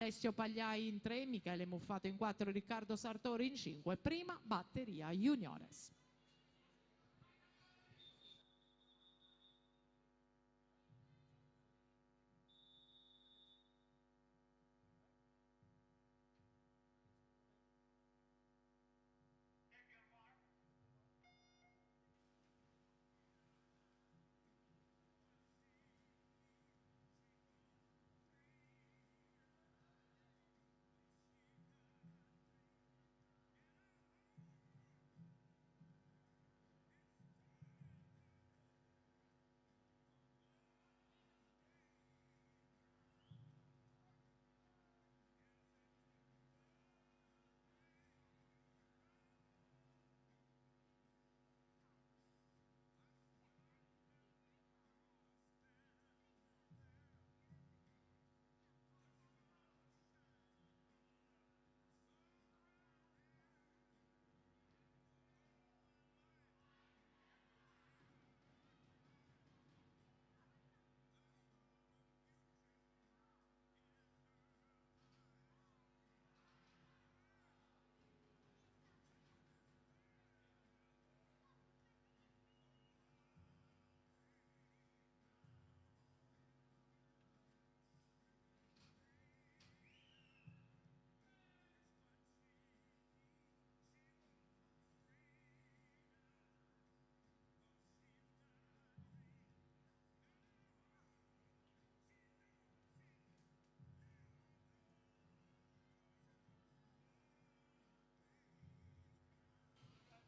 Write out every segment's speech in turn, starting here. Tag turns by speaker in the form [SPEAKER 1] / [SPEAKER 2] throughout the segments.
[SPEAKER 1] Alessio Pagliai in 3, Michele Muffato in 4, Riccardo Sartori in 5, prima batteria juniores.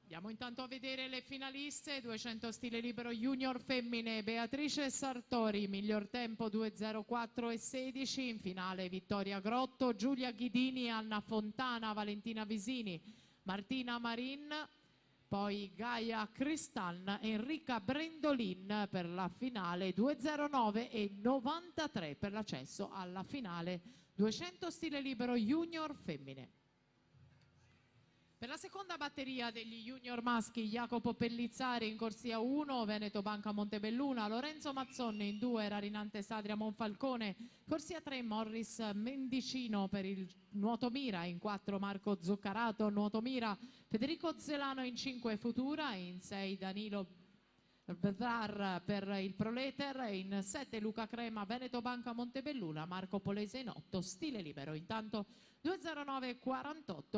[SPEAKER 1] Andiamo intanto a vedere le finaliste. 200 stile libero junior femmine, Beatrice Sartori, miglior tempo 2:04:16, in finale Vittoria Grotto, Giulia Ghidini, Anna Fontana, Valentina Visini, Martina Marin, poi Gaia Cristan, Enrica Brendolin per la finale 2:09:93 per l'accesso alla finale 200 stile libero junior femmine. Per la seconda batteria degli junior maschi, Jacopo Pellizzari in corsia 1, Veneto Banca Montebelluna, Lorenzo Mazzonni in 2, Rarinante Sadria Monfalcone, corsia 3, Morris Mendicino per il nuoto mira, in 4 Marco Zuccarato, nuoto mira, Federico Zelano in 5 Futura, in 6 Danilo Bedrar per il Proleter, in 7 Luca Crema, Veneto Banca Montebelluna, Marco Polese in 8 stile libero. Intanto 2:09:48